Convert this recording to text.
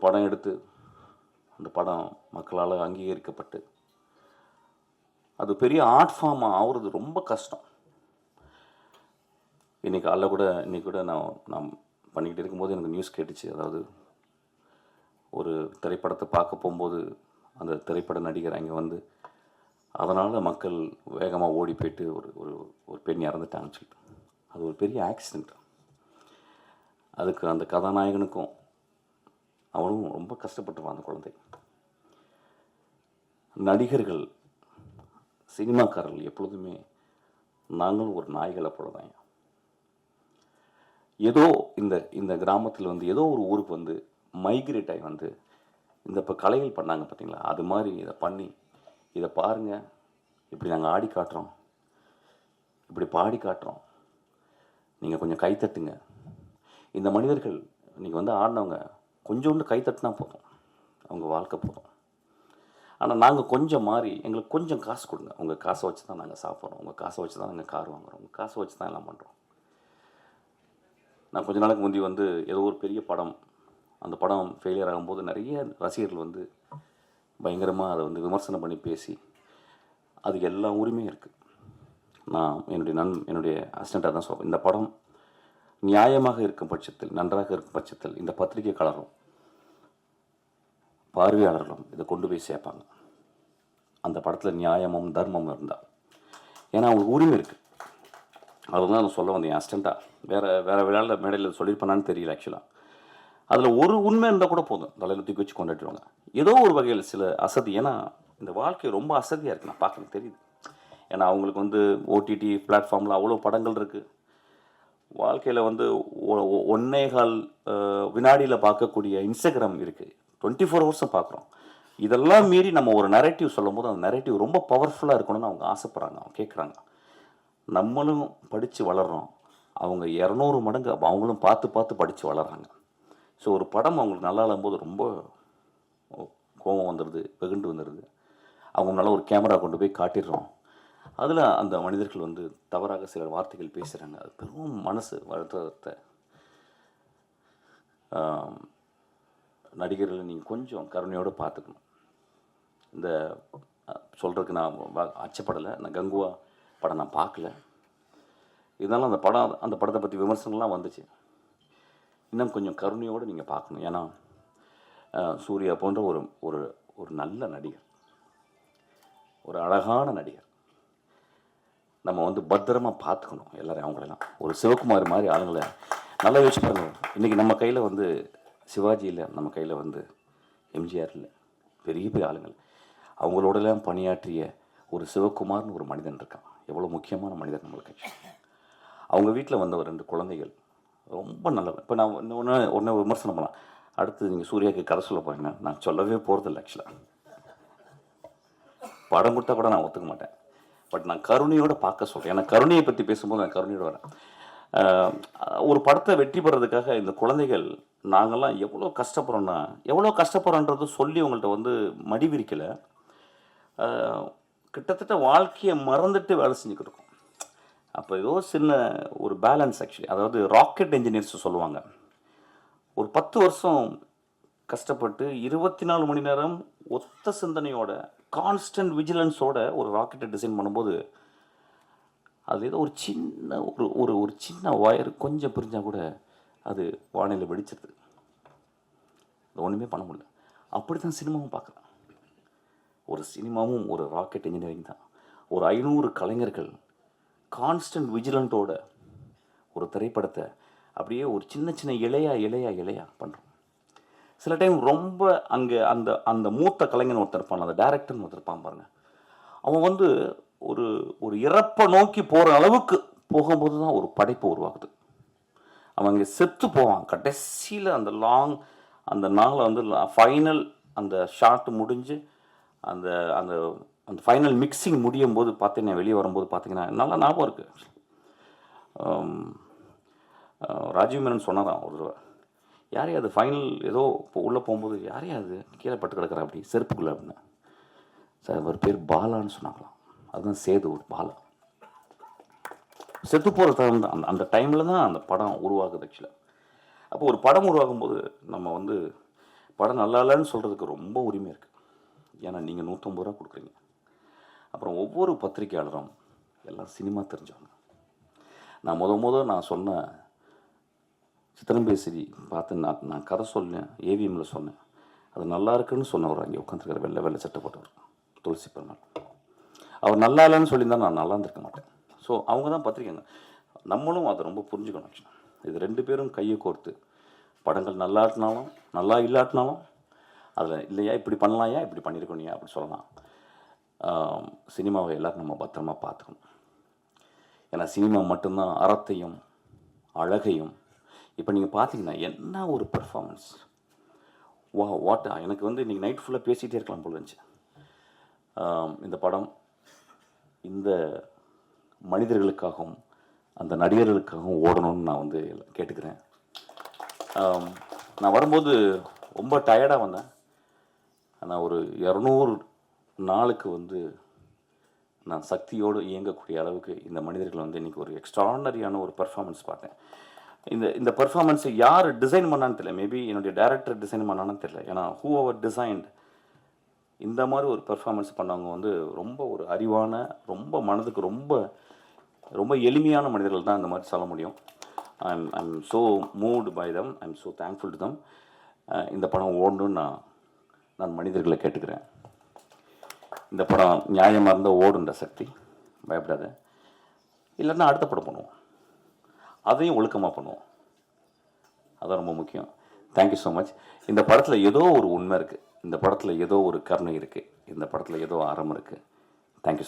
படம் எடுத்து அந்த படம் மக்களால் அங்கீகரிக்கப்பட்டு அது பெரிய ஆர்ட் ஃபார்மாக ஆகுறது ரொம்ப கஷ்டம். இன்னைக்கு கூட நான் பண்ணிக்கிட்டு இருக்கும்போது எனக்கு நியூஸ் கேட்டுச்சு. அதாவது ஒரு திரைப்படத்தை பார்க்க போகும்போது அந்த திரைப்பட நடிகர் அங்கே வந்து அதனால் மக்கள் வேகமாக ஓடி போயிட்டு ஒரு ஒரு ஒரு பெண் இறந்துட்டாங்கன்னு சொல்லிட்டு. அது ஒரு பெரிய ஆக்சிடெண்ட். அதுக்கு அந்த கதாநாயகனுக்கும் அவனும் ரொம்ப கஷ்டப்பட்டுருவான். அந்த குழந்தை. நடிகர்கள், சினிமாக்காரர்கள் எப்பொழுதுமே நாங்களும் ஒரு நாய்களை போல தான். ஏதோ இந்த கிராமத்தில் வந்து ஏதோ ஒரு ஊருக்கு வந்து மைக்ரேட் ஆகி வந்து இந்த இப்போ கலைகள் பண்ணாங்க பார்த்தீங்களா, அது மாதிரி இதை பண்ணி இதை பாருங்கள், இப்படி நாங்கள் ஆடி காட்டுறோம், இப்படி பாடி காட்டுறோம், நீங்கள் கொஞ்சம் கைத்தட்டுங்க. இந்த மனிதர்கள் நீங்கள் வந்து ஆடினவங்க கொஞ்சோண்டு கைத்தட்டினா போதும், அவங்க வாழ்க்கை போதும். ஆனால் நாங்கள் கொஞ்சம் மாறி எங்களுக்கு கொஞ்சம் காசு கொடுங்க, உங்கள் காசை வச்சு தான் நாங்கள் சாப்பிட்றோம், உங்கள் காசை வச்சு தான் நாங்கள் கார் வாங்குகிறோம், உங்கள் காசை வச்சு தான் எல்லாம் பண்ணுறோம். நான் கொஞ்ச நாளுக்கு முந்தி வந்து ஏதோ ஒரு பெரிய படம், அந்த படம் ஃபெயிலியர் ஆகும்போது நிறைய ரசிகர்கள் வந்து பயங்கரமாக அதை வந்து விமர்சனம் பண்ணி பேசி அதுக்கு எல்லா உரிமையும் இருக்குது. நான் என்னுடைய அசிஸ்டண்ட்டாக தான் சொல்கிறேன், இந்த படம் நியாயமாக இருக்கும் பட்சத்தில், நன்றாக இருக்கும் பட்சத்தில் இந்த பத்திரிகையாளரும் பார்வையாளர்களும் இதை கொண்டு போய் சேர்ப்பாங்க. அந்த படத்தில் நியாயமும் தர்மமும் இருந்தால். ஏன்னா அவங்களுக்கு உரிமை இருக்குது. அதுதான் நான் சொல்ல வந்தேன். அசிஸ்டண்ட்டாக வேறு விளையாட மேடையில் சொல்லியிருப்பேனான்னு தெரியல. ஆக்சுவலாக அதில் ஒரு உண்மை இருந்தால் கூட போதும், தலையில் தூக்கி வச்சு கொண்டாடுவாங்க. ஏதோ ஒரு வகையில் சில அசதி. ஏன்னா இந்த வாழ்க்கை ரொம்ப அசதியாக இருக்குது, நான் பார்க்க தெரியுது. ஏன்னா அவங்களுக்கு வந்து ஓடிடி பிளாட்ஃபார்மில் அவ்வளோ படங்கள் இருக்குது. வாழ்க்கையில் வந்து 1.25 வினாடியில் பார்க்கக்கூடிய இன்ஸ்டாகிராம் இருக்குது, 24 ஹவர்ஸும் பார்க்குறோம். இதெல்லாம் மீறி நம்ம ஒரு நரேட்டிவ் சொல்லும் போது அந்த நரேட்டிவ் ரொம்ப பவர்ஃபுல்லாக இருக்கணும்னு அவங்க ஆசைப்பட்றாங்க, அவங்க கேட்குறாங்க. நம்மளும் படித்து வளர்கிறோம், அவங்க 200 மடங்கு அவங்களும் பார்த்து படித்து வளர்கிறாங்க. ஸோ ஒரு படம் அவங்களுக்கு நல்லா இல்லாம்போது ரொம்ப கோபம் வந்துடுது, வெகுண்டு வந்துடுது. அவங்க முன்னால் ஒரு கேமரா கொண்டு போய் காட்டிடுறோம். அதில் அந்த மனிதர்கள் வந்து தவறாக சில வார்த்தைகள் பேசுகிறாங்க. அது பெரும் மனசு வருத்தத்தை. நடிகர்களை நீங்கள் கொஞ்சம் கருணையோடு பார்த்துக்கணும். இந்த சொல்கிறதுக்கு நான் அச்சப்படலை. நான் கங்குவா படம் நான் பார்க்கல. இருந்தாலும் அந்த படத்தை பற்றி விமர்சனங்கள்லாம் வந்துச்சு. இன்னும் கொஞ்சம் கருணையோடு நீங்கள் பார்க்கணும். ஏன்னா சூர்யா போன்ற ஒரு நல்ல நடிகர், ஒரு அழகான நடிகர். நம்ம வந்து பத்திரமாக பார்த்துக்கணும் எல்லாரையும். அவங்களெல்லாம் ஒரு சிவகுமார் மாதிரி ஆளுங்களை நல்லா யோசிச்சு பாருங்க. இன்றைக்கி நம்ம கையில் வந்து சிவாஜி இல்லை, நம்ம கையில் வந்து எம்ஜிஆர் இல்லை, பெரிய பெரிய ஆளுங்கள். அவங்களோடலாம் பணியாற்றிய ஒரு சிவகுமார்னு ஒரு மனிதன் இருக்கான். எவ்வளோ முக்கியமான மனிதன் நம்மளுக்கு. அவங்க வீட்டில் வந்த ஒரு 2 குழந்தைகள் ரொம்ப நல்லவன். இப்போ நான் ஒன்று விமர்சனம் பண்ணலாம். அடுத்து நீங்கள் சூர்யாவுக்கு கதை சொல்ல போகிறீங்க, நான் சொல்லவே போகிறதில்ல. ஆக்சுவலாக படம் கொடுத்தா கூட நான் ஒத்துக்க மாட்டேன். பட் நான் கருணையோடு பார்க்க சொல்கிறேன். ஏன்னா கருணையை பற்றி பேசும்போது நான் கருணையோடு வரேன். ஒரு படத்தை வெற்றி பெறதுக்காக இந்த குழந்தைகள் நாங்கள்லாம் எவ்வளோ கஷ்டப்படுறோன்றது சொல்லி உங்கள்கிட்ட வந்து மடி விரிக்கலை. கிட்டத்தட்ட வாழ்க்கையை மறந்துட்டு வேலை செஞ்சுக்கிட்டு இருக்கோம். அப்போ ஏதோ சின்ன ஒரு பேலன்ஸ். ஆக்சுவலி அதாவது ராக்கெட் இன்ஜினியர்ஸ் சொல்லுவாங்க, ஒரு 10 வருஷம் கஷ்டப்பட்டு 24 மணி நேரம் ஒத்த சிந்தனையோட கான்ஸ்டன்ட் விஜிலன்ஸோட ஒரு ராக்கெட்டை டிசைன் பண்ணும்போது அது ஏதோ ஒரு சின்ன ஒரு சின்ன ஒயர் கொஞ்சம் பிரிஞ்சால் கூட அது வானிலை வெடிச்சிருது. அது ஒன்றுமே பண்ண முடியல. அப்படி தான் சினிமாவும் பார்க்குறேன். ஒரு சினிமாவும் ஒரு ராக்கெட் இன்ஜினியரிங் தான். ஒரு 500 கலைஞர்கள் கான்ஸ்டன்ட் விஜிலண்ட்டோட ஒரு திரைப்படத்தை அப்படியே ஒரு சின்ன இலையா பண்ணுறோம். சில டைம் ரொம்ப அங்கே அந்த மூத்த கலைஞன் ஒருத்தர் இருப்பான், அந்த டைரக்டர்னு ஒருத்தர் இருப்பான் பாருங்க. அவன் வந்து ஒரு இறப்பை நோக்கி போகிற அளவுக்கு போகும்போது தான் ஒரு படைப்பு உருவாகுது. அவன் அங்கே செத்து போவான். கடைசியில் அந்த நாளை வந்து ஃபைனல் அந்த ஷாட் முடிஞ்சு அந்த அந்த அந்த ஃபைனல் மிக்சிங் முடியும் போது பார்த்தீங்கன்னா, வெளியே வரும்போது பார்த்தீங்கன்னா நல்லா ஞாபகம் இருக்குது. ராஜீவ் மேனன் சொன்னாராம் ஒரு தடவை, யாரையா அது ஃபைனல் ஏதோ உள்ளே போகும்போது யாரையா அது கீழே பட்டு கிடக்குறா அப்படி செருப்புக்குள்ளே அப்படின்னு. சார் அவர் பேர் பாலான்னு சொன்னாங்களாம். அதுதான் சேது, ஒரு பாலா. செத்து போகிற தரம் தான் அந்த டைமில் தான் அந்த படம் உருவாகுது. ஆக்சுவலாக அப்போ ஒரு படம் உருவாகும்போது நம்ம வந்து படம் நல்லா இல்லைன்னு சொல்கிறதுக்கு ரொம்ப உரிமை இருக்குது. ஏன்னா நீங்கள் 150 ரூபா கொடுக்குறீங்க. அப்புறம் ஒவ்வொரு பத்திரிக்கையாளரும் எல்லாம் சினிமா தெரிஞ்சவங்க. நான் சொன்ன சித்திரம்பேசி பார்த்து நான் கதை சொன்னேன், ஏவிஎம்மில் சொன்னேன். அது நல்லா இருக்குன்னு சொன்னவர் அங்கே உட்காந்துருக்கார், வெள்ளை சட்டப்பட்டவர், துளசி பெருமாள். அவர் நல்லா இல்லைன்னு சொல்லியிருந்தால் நான் நல்லா இருந்திருக்க மாட்டேன். ஸோ அவங்க தான் பத்திரிக்கைங்க. நம்மளும் அதை ரொம்ப புரிஞ்சுக்கணும். ஆக்சுவலாக இது 2 பேரும் கையை கோர்த்து படங்கள் நல்லாட்டினாலும் நல்லா இல்லாட்டினாலும் அதில் இல்லையா இப்படி பண்ணலாயா இப்படி பண்ணியிருக்கோனியா அப்படி சொல்லலாம். சினிமாவை எல்லோரும் நம்ம பத்திரமா பார்த்துக்கணும். ஏன்னா சினிமா மட்டும்தான் அறத்தையும் அழகையும். இப்போ நீங்கள் பார்த்தீங்கன்னா என்ன ஒரு பெர்ஃபார்மன்ஸ், வாட். எனக்கு இன்றைக்கி நைட் ஃபுல்லாக பேசிகிட்டே இருக்கலாம் போல இருந்துச்சு. இந்த படம் இந்த மனிதர்களுக்காகவும் அந்த நடிகர்களுக்காகவும் ஓடணும்னு நான் கேட்டுக்கிறேன். நான் வரும்போது ரொம்ப டயர்டாக வந்தேன். நான் ஒரு 200 நாளுக்கு நான் சக்தியோடு இயங்கக்கூடிய அளவுக்கு இந்த மனிதர்கள் இன்றைக்கி ஒரு எக்ஸ்ட்ரானரியான ஒரு பெர்ஃபார்மன்ஸ் பார்த்தேன். இந்த பெர்ஃபார்மன்ஸை யார் டிசைன் பண்ணான்னு தெரியல. மேபி என்னுடைய டைரக்டர் டிசைன் பண்ணான்னு தெரியல. ஏன்னா ஹூ அவர் டிசைன்ட் இந்த மாதிரி ஒரு பெர்ஃபார்மன்ஸ் பண்ணவங்க ரொம்ப ஒரு அறிவான, ரொம்ப மனதுக்கு ரொம்ப ரொம்ப எளிமையான மனிதர்கள் தான் இந்த மாதிரி சொல்ல முடியும். I'm so moved by them, I'm so thankful to them. இந்த படம் ஓடணுன்னு நான் மனிதர்களை கேட்டுக்கிறேன். இந்த படம் நியாயமாக இருந்தால் ஓடுன்ற சக்தி, பயப்படாத. இல்லைன்னா அடுத்த படம் பண்ணுவோம், அதையும் ஒழுக்கமாக பண்ணுவோம். அதான் ரொம்ப முக்கியம். Thank you so much. இந்த படத்தில் ஏதோ ஒரு உண்மை இருக்குது, இந்த படத்தில் ஏதோ ஒரு கருணை இருக்குது, இந்த படத்தில் ஏதோ அறம் இருக்குது.